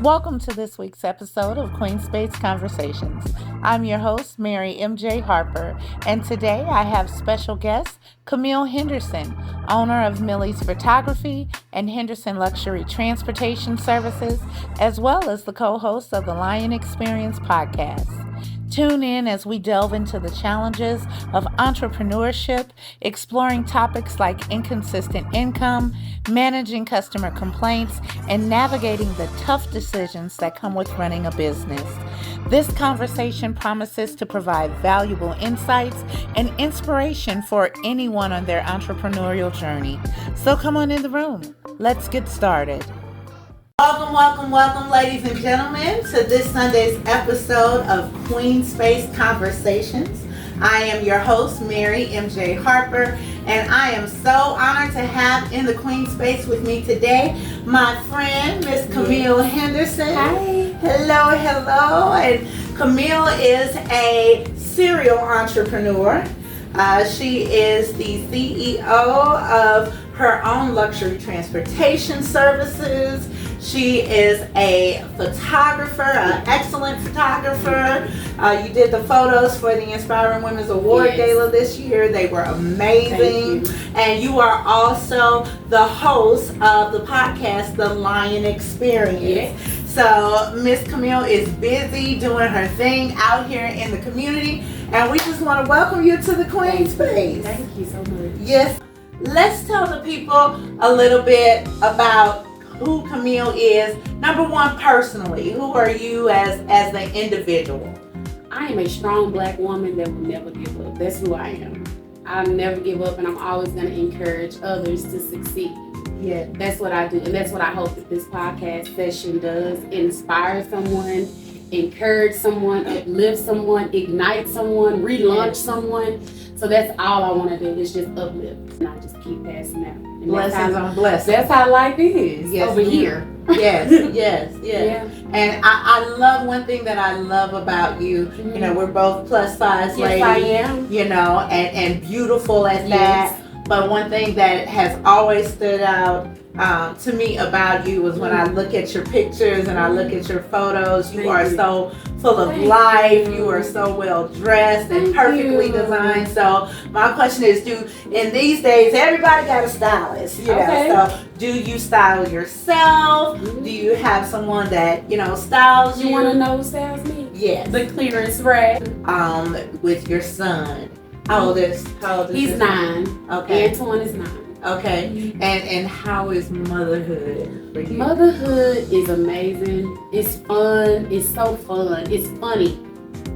Welcome to this week's episode of Queen Space Conversations. I'm your host, Mary MJ Harper, and today I have special guest Camille Henderson, owner of Millie's Photography and Henderson Luxury Transportation Services, as well as the co-host of the Lion Experience podcast. Tune in as we delve into the challenges of entrepreneurship, exploring topics like inconsistent income, managing customer complaints, and navigating the tough decisions that come with running a business. This conversation promises to provide valuable insights and inspiration for anyone on their entrepreneurial journey. So come on in the room. Let's get started. Welcome, ladies and gentlemen, to this Sunday's episode of Queen Space Conversations. I am your host, Mary MJ Harper, and I am so honored to have in the Queen Space with me today my friend, Miss Camille Henderson. Hi. Hello. And Camille is a serial entrepreneur. She is the CEO of her own luxury transportation services. She is a photographer, an excellent photographer. You did the photos for the Inspiring Women's Award Gala this year. They were amazing. And you are also the host of the podcast, The Lion Experience. Yes. So Miss Camille is busy doing her thing out here in the community. And we just want to welcome you to the Queen Space. Thank you so much. Yes. Let's tell the people a little bit about who Camille is. Number one, personally, who are you as the individual? I am a strong black woman that will never give up. That's who I am. I'll never give up, and I'm always going to encourage others to succeed. Yeah. That's what I do, and that's what I hope that this podcast session does. Inspire someone, encourage someone, uplift someone, ignite someone, relaunch someone. So that's all I want to do is just uplift, and I just keep passing out. And Blessings on blessings. That's how life is over ma'am. here. Yes. Yeah. And I love one thing that I love about you. Mm-hmm. You know, we're both plus size ladies. Yes, I am. You know, and beautiful at that. But one thing that has always stood out to me about you was when I look at your pictures and I look at your photos, you are so full of life. You are so well dressed and perfectly designed. So my question is, in these days, everybody got a stylist, you know, so do you style yourself? Do you have someone that, styles you? You want to know who styles me? Yes. The clearest rag. With your son. How old is He's your 9. Okay. Antoine is 9. Okay. And how is motherhood for you? Motherhood is amazing. It's fun. It's so fun. It's funny.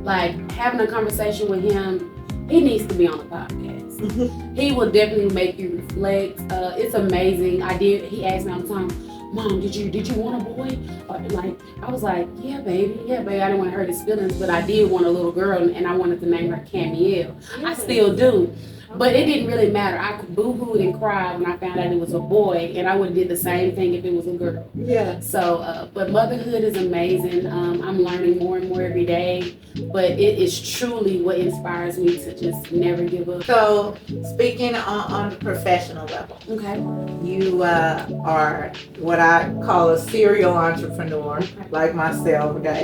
Like having a conversation with him, he needs to be on the podcast. He will definitely make you reflect. It's amazing. He asked me all the time, Mom, did you want a boy? I was like, yeah, baby. I didn't want to hurt his feelings, but I did want a little girl, and I wanted to name her Camille. I still do. But it didn't really matter. I could boo-hoo and cry when I found out it was a boy, and I would have did the same thing if it was a girl. Yeah. So, but motherhood is amazing. I'm learning more and more every day, but it is truly what inspires me to just never give up. So, speaking on the professional level, Okay. you are what I call a serial entrepreneur, like myself. Got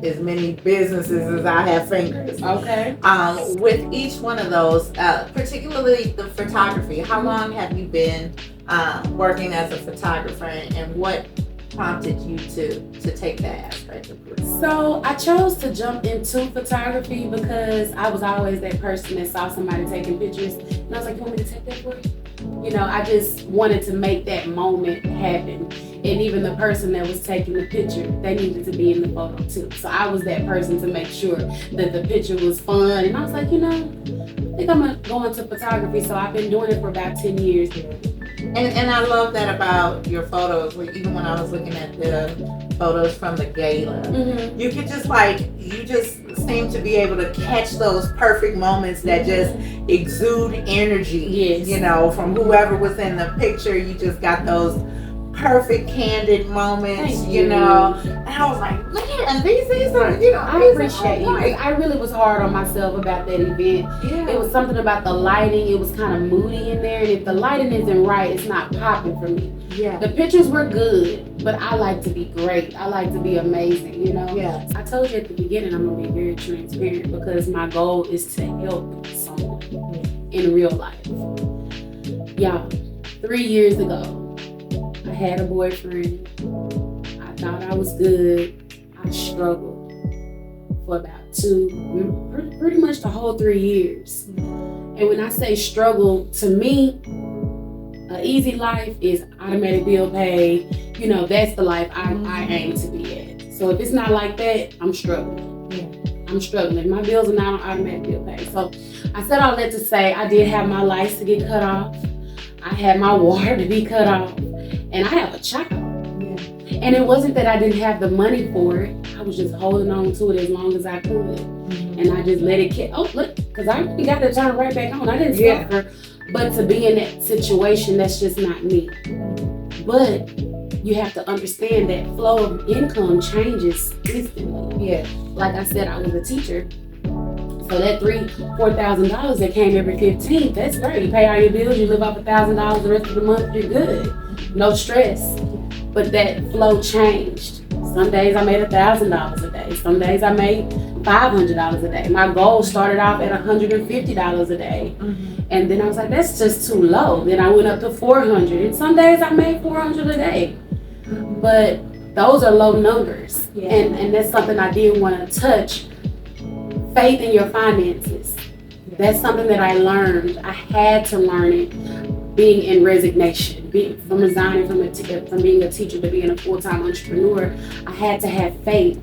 as many businesses as I have fingers. Okay. With each one of those, particularly the photography, how long have you been working as a photographer, and what prompted you to take that aspect of it? So I chose to jump into photography because I was always that person that saw somebody taking pictures, and I was like, you want me to take that for you? I just wanted to make that moment happen. And even the person that was taking the picture, they needed to be in the photo too. So I was that person to make sure that the picture was fun. And I was like, I think I'm gonna go into photography. So I've been doing it for about 10 years. And I love that about your photos. Even when I was looking at the photos from the gala, you could you just seem to be able to catch those perfect moments that just exude energy. Yes. From whoever was in the picture. You just got those perfect candid moments, Thank you you. know. And I was like, man, these are, you know, I these appreciate are you. I really was hard on myself about that event. Yeah. It was something about the lighting. It was kind of moody in there, and if the lighting isn't right, it's not popping for me. Yeah. The pictures were good, but I like to be great. I like to be amazing, you know? Yeah. I told you at the beginning I'm gonna be very transparent because my goal is to help someone in real life. Y'all, 3 years ago, I had a boyfriend. I thought I was good. I struggled for about pretty much the whole 3 years. And when I say struggle, to me, an easy life is automatic bill pay. You know, that's the life I aim to be at. So if it's not like that, I'm struggling. Yeah. I'm struggling. My bills are not on automatic bill pay. So I said all that to say I did have my lights to get cut off. I had my water to be cut off. And I have a child. Yeah. And it wasn't that I didn't have the money for it. I was just holding on to it as long as I could. And I just let it because I really got to turn right back on. I didn't suffer. But to be in that situation, that's just not me. But you have to understand that flow of income changes instantly. Yeah. Like I said, I was a teacher. So that $4,000 that came every 15th, that's great. You pay all your bills, you live off $1,000 the rest of the month, you're good. No stress. But that flow changed. Some days I made $1,000 a day. Some days I made $500 a day. My goal started off at $150 a day. And then I was like, that's just too low. Then I went up to $400. And some days I made $400 a day. But those are low numbers. Yeah. And that's something I did want to touch. Faith in your finances. That's something that I learned. I had to learn it being in resignation, from resigning from being a teacher to being a full-time entrepreneur. I had to have faith.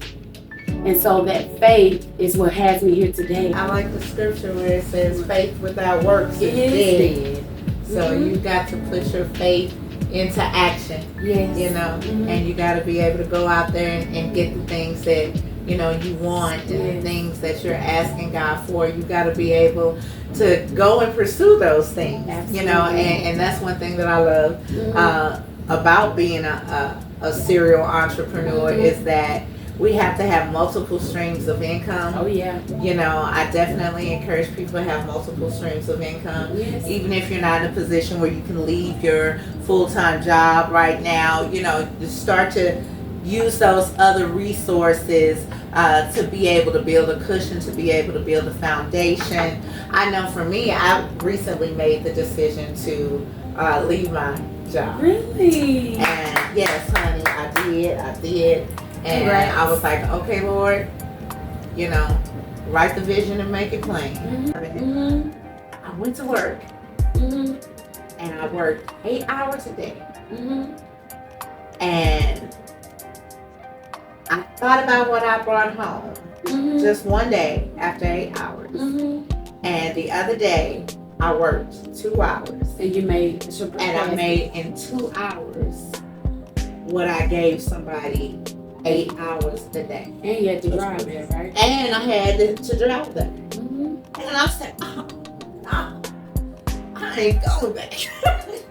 And so that faith is what has me here today. I like the scripture where it says faith without works is dead. So you got to put your faith into action. Yes. You know, and you got to be able to go out there and get the things that, you know, you want and the things that you're asking God for. You got to be able to go and pursue those things. Absolutely. You know, and that's one thing that I love about being a serial entrepreneur is that we have to have multiple streams of income. Oh yeah. You know, I definitely encourage people to have multiple streams of income. Yes. Even if you're not in a position where you can leave your full-time job right now, you know, just start to use those other resources to be able to build a cushion, to be able to build a foundation. I know for me, I recently made the decision to leave my job. Really? And yes, honey, I did. And Congrats. I was like, okay, Lord, you know, write the vision and make it plain. I went to work and I worked 8 hours a day. And I thought about what I brought home just one day after 8 hours. And the other day, I worked 2 hours. And you made And I made in 2 hours what I gave somebody 8 hours a day. And you had to drive there, right? And I had to drive there. And I said, oh, no, I ain't going back.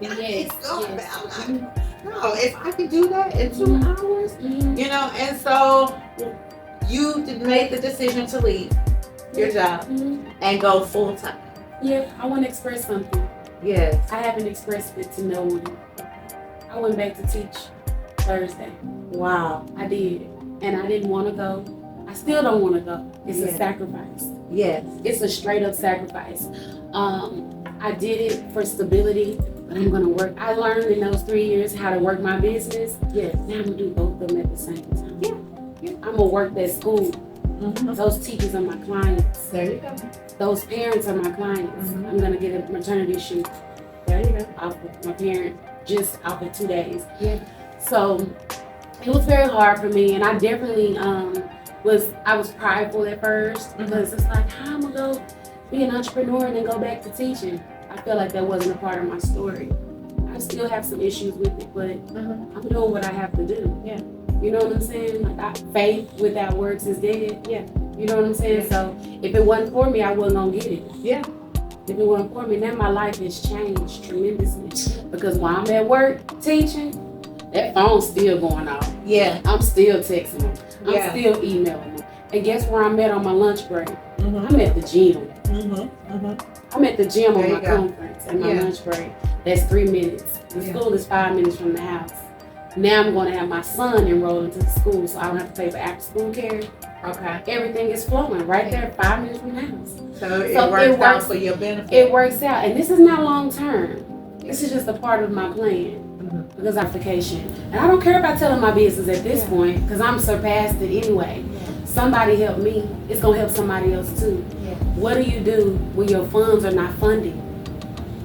I ain't going back. I'm not. No, if I could do that in 2 hours, you know, and so you made the decision to leave your job and go full time. Yeah, I want to express something. Yes. I haven't expressed it to no one. I went back to teach Thursday. Wow. I did. And I didn't want to go. I still don't want to go. It's a sacrifice. Yes. It's a straight up sacrifice. I did it for stability, but I'm going to work. I learned in those 3 years how to work my business. Yes. Now I'm going to do both of them at the same time. Yeah. I'm going to work that school. Those teachers are my clients. There you go. Those parents are my clients. I'm going to get a maternity shoot. There you go. Off of my parent just off of 2 days. Yeah. So it was very hard for me, and I definitely I was prideful at first because it's like, how am I gonna go be an entrepreneur and then go back to teaching? I feel like that wasn't a part of my story. I still have some issues with it, but I'm doing what I have to do. Yeah. You know what I'm saying? Like faith without works is dead. Yeah. You know what I'm saying? Yeah. So if it wasn't for me, I wasn't gonna get it. Yeah. If it wasn't for me, now my life has changed tremendously. Because while I'm at work teaching, that phone's still going off. Yeah. I'm still texting them. I'm still emailing them. And guess where I'm at on my lunch break? I'm at the gym. I'm at the gym on my conference and my lunch break. That's 3 minutes. The school is 5 minutes from the house. Now I'm going to have my son enrolled into the school, so I don't have to pay for after school care. Okay. Everything is flowing right there, 5 minutes from the house. So it works out for your benefit. It works out, and this is not long term. This is just a part of my plan. Because application, and I don't care about telling my business at this point because I'm surpassed it anyway. Somebody help me, it's gonna help somebody else too. What do you do when your funds are not funding?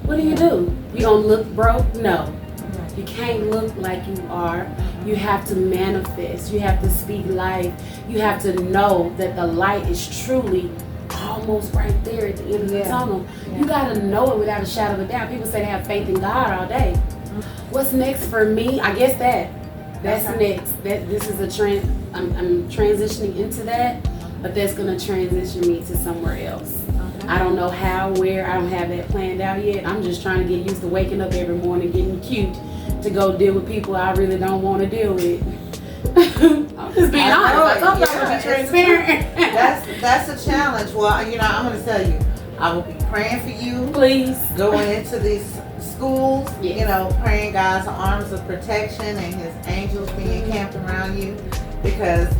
What do? You gonna look broke? No. You can't look like you are. You have to manifest. You have to speak life. You have to know that the light is truly almost right there at the end of the tunnel. You gotta know it without a shadow of a doubt. People say they have faith in God all day. What's next for me? I guess that's next. This is a trend. I'm transitioning into that, but that's gonna transition me to somewhere else. I don't know how, where. I don't have that planned out yet. I'm just trying to get used to waking up every morning, getting cute to go deal with people I really don't want to deal with. I'm just being honest. I'm not gonna be transparent. That's a challenge. Well, I'm gonna tell you, I will be praying for you. Please. Going into these schools, praying God's arms of protection and His angels being camped around you, because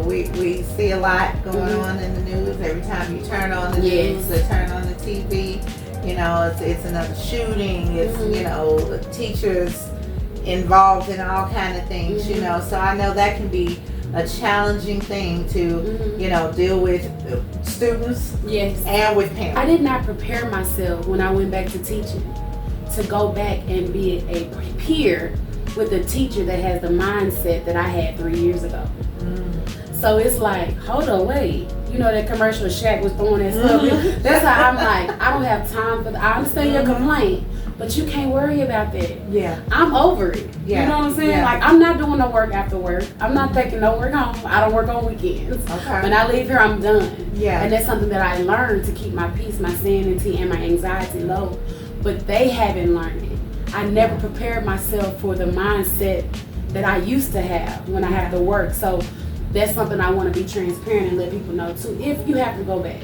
we see a lot going on in the news. Every time you turn on the news or turn on the TV, it's another shooting. It's teachers involved in all kind of things. So I know that can be a challenging thing to deal with students and with parents. I did not prepare myself when I went back to teaching to go back and be a peer with a teacher that has the mindset that I had 3 years ago. So it's like, hold on, wait. That commercial Shaq was throwing that stuff. That's how I'm like, I don't have time for that. I understand your complaint, but you can't worry about that. Yeah. I'm over it. You know what I'm saying? Like, I'm not doing no work after work. I'm not taking no work home. I don't work on weekends. Okay. When I leave here, I'm done. Yeah. And that's something that I learned to keep my peace, my sanity, and my anxiety low. But they haven't learned it. I never prepared myself for the mindset that I used to have when I have to work. So that's something I want to be transparent and let people know too. If you have to go back,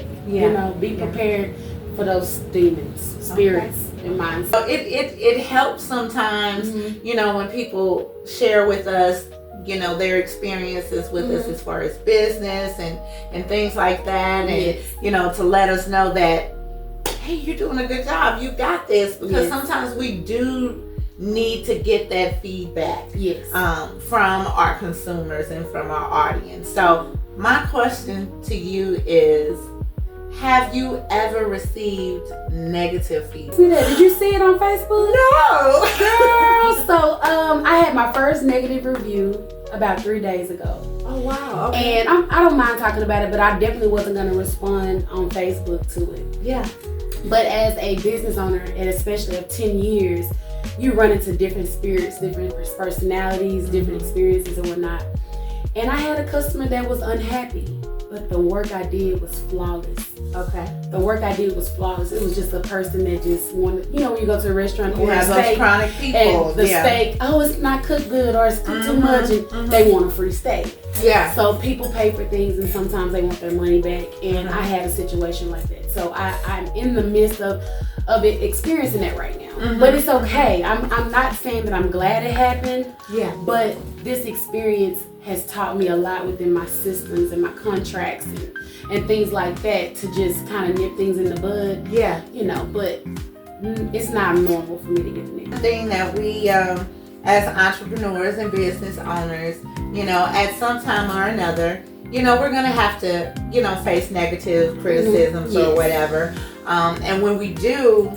be prepared for those demons, spirits, and minds. So it helps sometimes, when people share with us, their experiences with us as far as business and things like that, and to let us know that, hey, you're doing a good job, you got this, because sometimes we do need to get that feedback from our consumers and from our audience. So my question to you is, have you ever received negative feedback? Did you see it on Facebook? No. Girl, so I had my first negative review about 3 days ago. Oh wow. Okay. And I don't mind talking about it, but I definitely wasn't going to respond on Facebook to it. Yeah. But as a business owner, and especially of 10 years, you run into different spirits, different personalities, different experiences and whatnot. And I had a customer that was unhappy, but the work I did was flawless. Okay. The work I did was flawless. It was just a person that just wanted, when you go to a restaurant or a those steak, chronic people. and the steak, it's not cooked good or it's cooked too much, and they want a free steak. Yeah. So people pay for things and sometimes they want their money back, and I had a situation like that. So I'm in the midst of it, experiencing that right now. But it's okay. I'm not saying that I'm glad it happened. Yeah. But this experience has taught me a lot within my systems and my contracts and things like that, to just kind of nip things in the bud. Yeah. But it's not normal for me to get the negative. Thing that we, as entrepreneurs and business owners, at some time or another, we're going to have to, face negative criticisms or whatever. And when we do,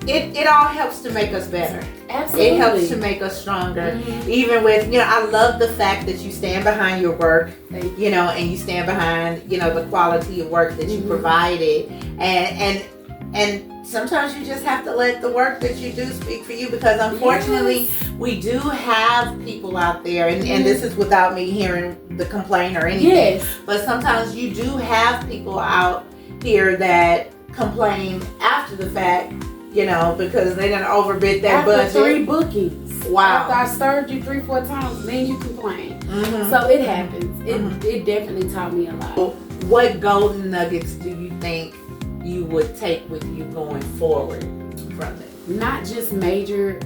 it all helps to make us better. Absolutely. It helps to make us stronger. Even with, I love the fact that you stand behind your work, and you stand behind, the quality of work that you provided. And sometimes you just have to let the work that you do speak for you, because unfortunately we do have people out there, and this is without me hearing the complaint or anything, but sometimes you do have people out here that complain after the fact, because they done overbid their budget. After 3 bookings. Wow. after I served you 3-4 times, then you complain. Mm-hmm. So it happens. It definitely taught me a lot. What golden nuggets do you think you would take with you going forward from it? Not just major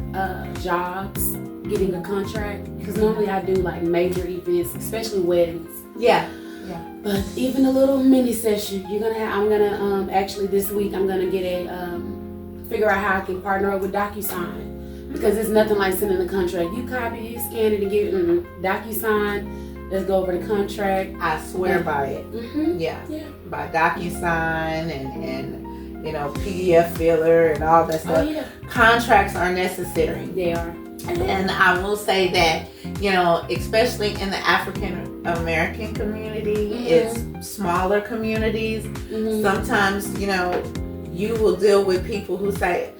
jobs, getting a contract, because normally I do like major events, especially weddings. Yeah. But even a little mini session, I'm gonna actually this week I'm gonna get figure out how I can partner up with DocuSign, because it's nothing like sending a contract. You copy, you scan it, and give it DocuSign. Let's go over the contract. I swear by it. Mm-hmm. Yeah. By DocuSign and PDF filler and all that stuff. Oh, yeah. Contracts are necessary. They are. And I will say that, especially in the African American community, it's smaller communities. Mm-hmm. Sometimes, you will deal with people who say,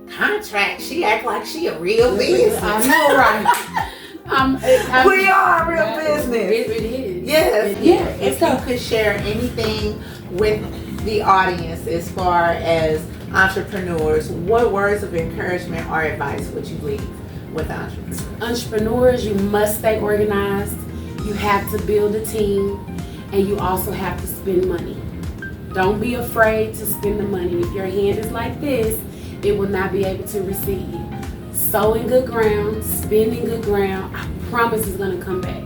contract, she act like she a real business. I know, right? We are a real business. It is. Yes. If So, you could share anything with the audience as far as entrepreneurs, what words of encouragement or advice would you leave with entrepreneurs, you must stay organized. You have to build a team, and you also have to spend money. Don't be afraid to spend the money. If your hand is like this, it will not be able to receive. Sow in good ground, spend in good ground. I promise it's going to come back.